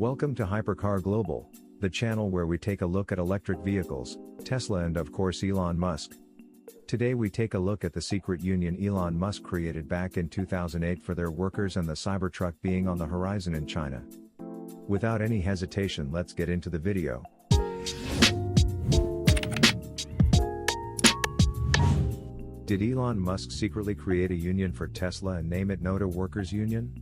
Welcome to Hypercar Global, the channel where we take a look at electric vehicles, Tesla and of course Elon Musk. Today we take a look at the secret union Elon Musk created back in 2008 for their workers and the Cybertruck being on the horizon in China. Without any hesitation, let's get into the video. Did Elon Musk secretly create a union for Tesla and name it NOTA Workers Union?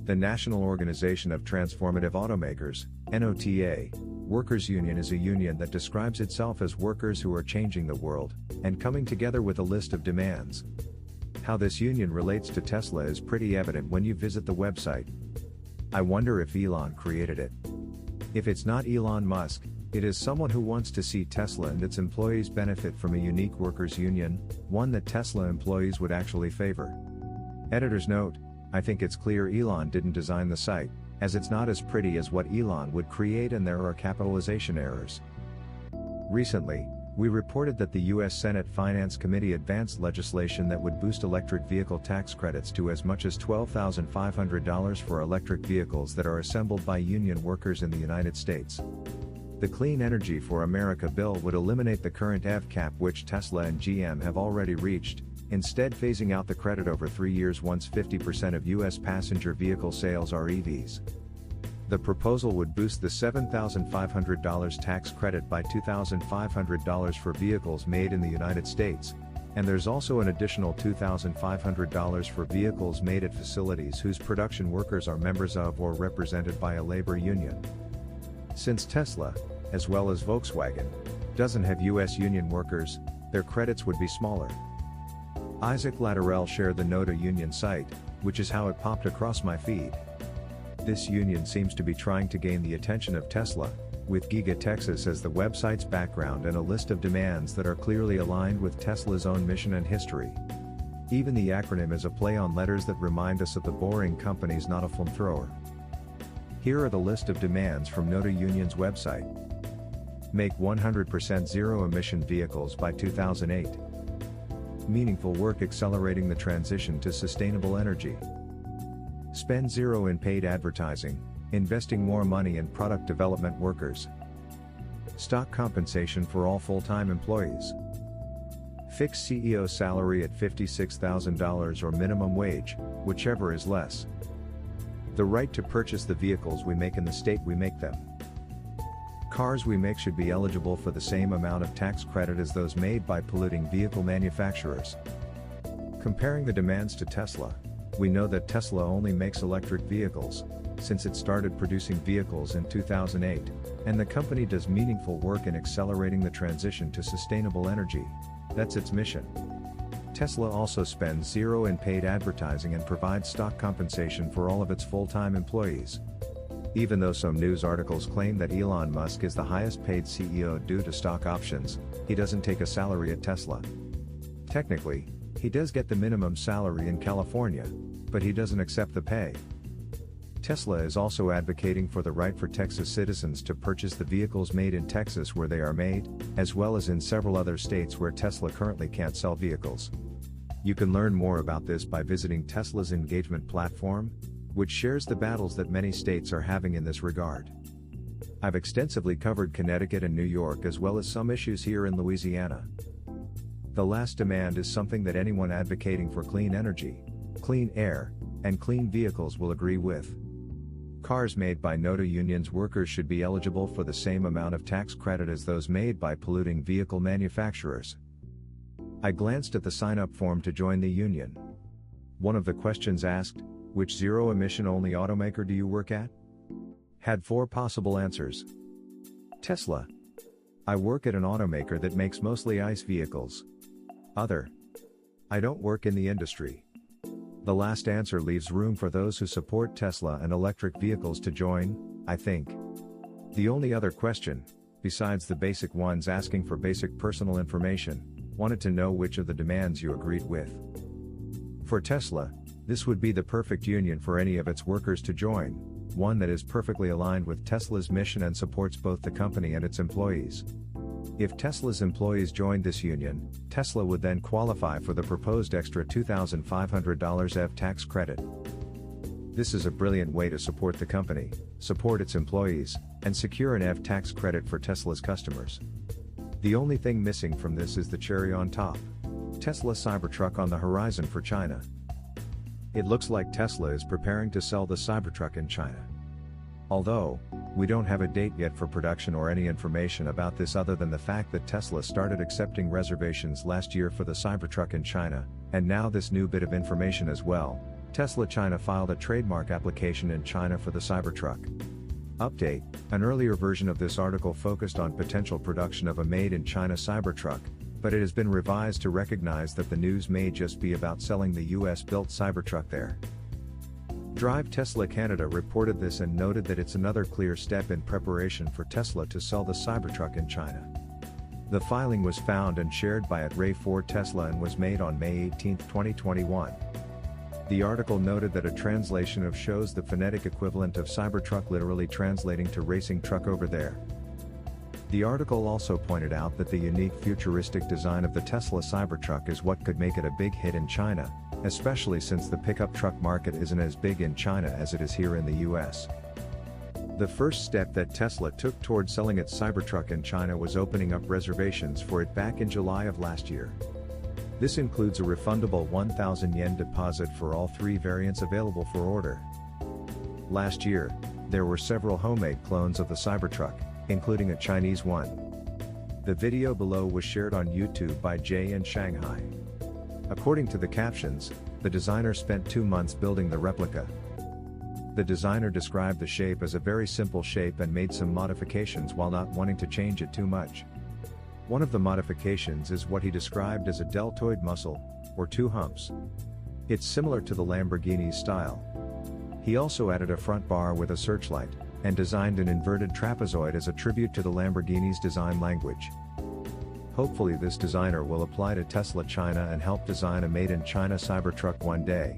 The National Organization of Transformative Automakers, NOTA, Workers Union is a union that describes itself as workers who are changing the world, and coming together with a list of demands. How this union relates to Tesla is pretty evident when you visit the website. I wonder if Elon created it. If it's not Elon Musk, it is someone who wants to see Tesla and its employees benefit from a unique workers union, one that Tesla employees would actually favor. Editor's note: I think it's clear Elon didn't design the site, as it's not as pretty as what Elon would create and there are capitalization errors. Recently, we reported that the U.S. Senate Finance Committee advanced legislation that would boost electric vehicle tax credits to as much as $12,500 for electric vehicles that are assembled by union workers in the United States. The Clean Energy for America bill would eliminate the current EV cap which Tesla and GM have already reached, instead phasing out the credit over 3 years once 50% of U.S. passenger vehicle sales are EVs. The proposal would boost the $7,500 tax credit by $2,500 for vehicles made in the United States, and there's also an additional $2,500 for vehicles made at facilities whose production workers are members of or represented by a labor union. Since Tesla, as well as Volkswagen, doesn't have U.S. union workers, their credits would be smaller. Isaac Latterell shared the NOTA union site, which is how it popped across my feed. This union seems to be trying to gain the attention of Tesla, with Giga Texas as the website's background and a list of demands that are clearly aligned with Tesla's own mission and history. Even the acronym is a play on letters that remind us that the boring company's not a flamethrower. Here are the list of demands from NOTA Union's website. Make 100% zero-emission vehicles by 2008. Meaningful work accelerating the transition to sustainable energy. Spend zero in paid advertising, investing more money in product development workers. Stock compensation for all full-time employees. Fix CEO salary at $56,000 or minimum wage, whichever is less. The right to purchase the vehicles we make in the state we make them. Cars we make should be eligible for the same amount of tax credit as those made by polluting vehicle manufacturers. Comparing the demands to Tesla, we know that Tesla only makes electric vehicles, since it started producing vehicles in 2008, and the company does meaningful work in accelerating the transition to sustainable energy. That's its mission. Tesla also spends zero in paid advertising and provides stock compensation for all of its full-time employees. Even though some news articles claim that Elon Musk is the highest paid CEO due to stock options, he doesn't take a salary at Tesla. Technically, he does get the minimum salary in California, but he doesn't accept the pay. Tesla is also advocating for the right for Texas citizens to purchase the vehicles made in Texas where they are made, as well as in several other states where Tesla currently can't sell vehicles. You can learn more about this by visiting Tesla's engagement platform, which shares the battles that many states are having in this regard. I've extensively covered Connecticut and New York as well as some issues here in Louisiana. The last demand is something that anyone advocating for clean energy, clean air, and clean vehicles will agree with. Cars made by NOTA Union's workers should be eligible for the same amount of tax credit as those made by polluting vehicle manufacturers. I glanced at the sign-up form to join the union. One of the questions asked, "Which zero-emission only automaker do you work at?" Had 4 possible answers. Tesla. I work at an automaker that makes mostly ICE vehicles. Other. I don't work in the industry. The last answer leaves room for those who support Tesla and electric vehicles to join, I think. The only other question, besides the basic ones asking for basic personal information, wanted to know which of the demands you agreed with. For Tesla, this would be the perfect union for any of its workers to join, one that is perfectly aligned with Tesla's mission and supports both the company and its employees. If Tesla's employees joined this union, Tesla would then qualify for the proposed extra $2,500 EV tax credit. This is a brilliant way to support the company, support its employees, and secure an EV tax credit for Tesla's customers. The only thing missing from this is the cherry on top. Tesla Cybertruck on the horizon for China. It looks like Tesla is preparing to sell the Cybertruck in China. Although, we don't have a date yet for production or any information about this other than the fact that Tesla started accepting reservations last year for the Cybertruck in China, and now this new bit of information as well. Tesla China filed a trademark application in China for the Cybertruck. Update: an earlier version of this article focused on potential production of a made-in-China Cybertruck, but it has been revised to recognize that the news may just be about selling the US-built Cybertruck there. Drive Tesla Canada reported this and noted that it's another clear step in preparation for Tesla to sell the Cybertruck in China. The filing was found and shared by @Ray4 Tesla and was made on May 18, 2021. The article noted that a translation of shows the phonetic equivalent of Cybertruck literally translating to racing truck over there. The article also pointed out that the unique futuristic design of the Tesla Cybertruck is what could make it a big hit in China, especially since the pickup truck market isn't as big in China as it is here in the US. The first step that Tesla took toward selling its Cybertruck in China was opening up reservations for it back in July of last year. This includes a refundable 1,000 yen deposit for all three variants available for order. Last year, there were several homemade clones of the Cybertruck, including a Chinese one. The video below was shared on YouTube by Jay in Shanghai. According to the captions, the designer spent 2 months building the replica. The designer described the shape as a very simple shape and made some modifications while not wanting to change it too much. One of the modifications is what he described as a deltoid muscle, or 2 humps. It's similar to the Lamborghini style. He also added a front bar with a searchlight, and designed an inverted trapezoid as a tribute to the Lamborghini's design language. Hopefully this designer will apply to Tesla China and help design a made-in-China Cybertruck one day.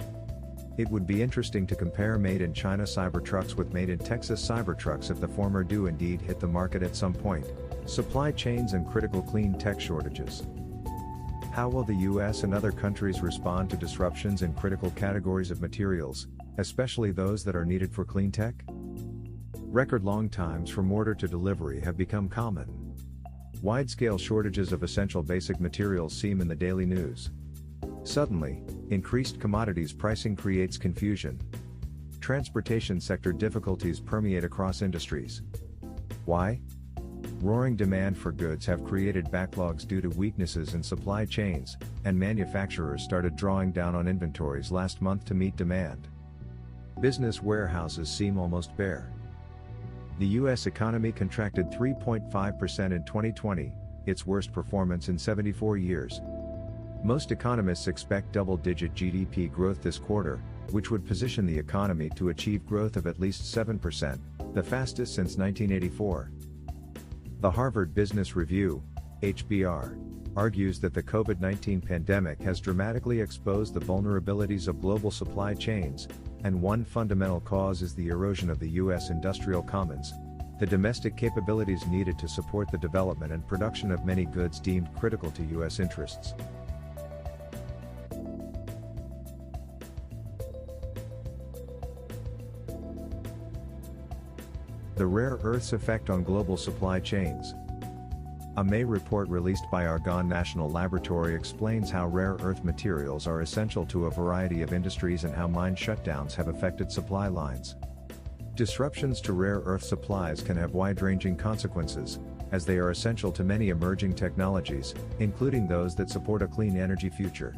It would be interesting to compare made-in-China Cybertrucks with made-in-Texas Cybertrucks if the former do indeed hit the market at some point. Supply chains and critical clean tech shortages. How will the US and other countries respond to disruptions in critical categories of materials, especially those that are needed for clean tech? Record long times from order to delivery have become common. Wide-scale shortages of essential basic materials seem in the daily news. Suddenly, increased commodities pricing creates confusion. Transportation sector difficulties permeate across industries. Why? Roaring demand for goods have created backlogs due to weaknesses in supply chains, and manufacturers started drawing down on inventories last month to meet demand. Business warehouses seem almost bare. The US economy contracted 3.5% in 2020, its worst performance in 74 years. Most economists expect double-digit GDP growth this quarter, which would position the economy to achieve growth of at least 7%, the fastest since 1984. The Harvard Business Review, HBR, argues that the COVID-19 pandemic has dramatically exposed the vulnerabilities of global supply chains, and one fundamental cause is the erosion of the US industrial commons, the domestic capabilities needed to support the development and production of many goods deemed critical to US interests. The rare earths effect on global supply chains. A May report released by Argonne National Laboratory explains how rare earth materials are essential to a variety of industries and how mine shutdowns have affected supply lines. Disruptions to rare earth supplies can have wide-ranging consequences, as they are essential to many emerging technologies, including those that support a clean energy future.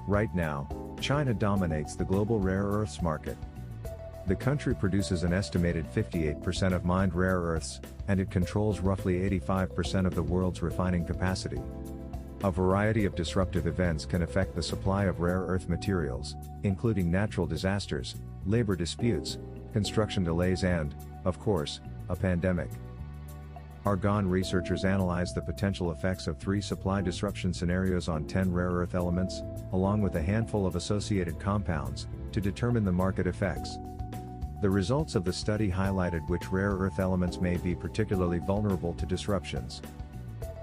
Right now, China dominates the global rare earths market. The country produces an estimated 58% of mined rare earths, and it controls roughly 85% of the world's refining capacity. A variety of disruptive events can affect the supply of rare earth materials, including natural disasters, labor disputes, construction delays and, of course, a pandemic. Argonne researchers analyzed the potential effects of 3 supply disruption scenarios on 10 rare earth elements, along with a handful of associated compounds, to determine the market effects. The results of the study highlighted which rare earth elements may be particularly vulnerable to disruptions.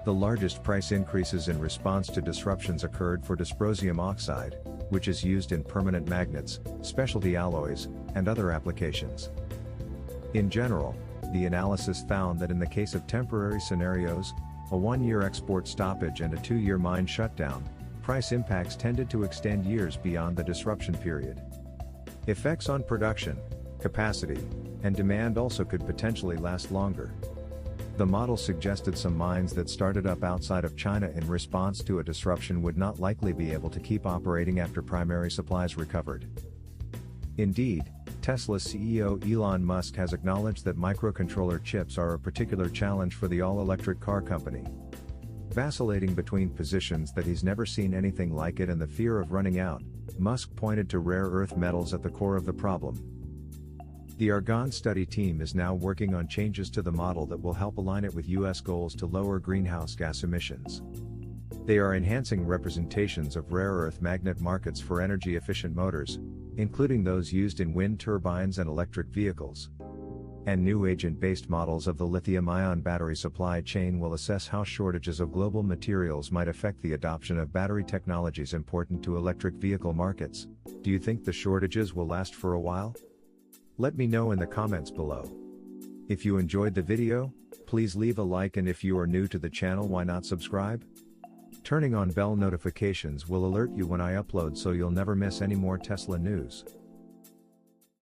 The largest price increases in response to disruptions occurred for dysprosium oxide, which is used in permanent magnets, specialty alloys, and other applications. In general, the analysis found that in the case of temporary scenarios, a 1-year export stoppage and a 2-year mine shutdown, price impacts tended to extend years beyond the disruption period. Effects on production, capacity, and demand also could potentially last longer. The model suggested some mines that started up outside of China in response to a disruption would not likely be able to keep operating after primary supplies recovered. Indeed, Tesla's CEO Elon Musk has acknowledged that microcontroller chips are a particular challenge for the all-electric car company. Vacillating between positions that he's never seen anything like it and the fear of running out, Musk pointed to rare earth metals at the core of the problem. The Argonne study team is now working on changes to the model that will help align it with U.S. goals to lower greenhouse gas emissions. They are enhancing representations of rare earth magnet markets for energy-efficient motors, including those used in wind turbines and electric vehicles. And new agent-based models of the lithium-ion battery supply chain will assess how shortages of global materials might affect the adoption of battery technologies important to electric vehicle markets. Do you think the shortages will last for a while? Let me know in the comments below. If you enjoyed the video, please leave a like, and if you are new to the channel, why not subscribe? Turning on bell notifications will alert you when I upload so you'll never miss any more Tesla news.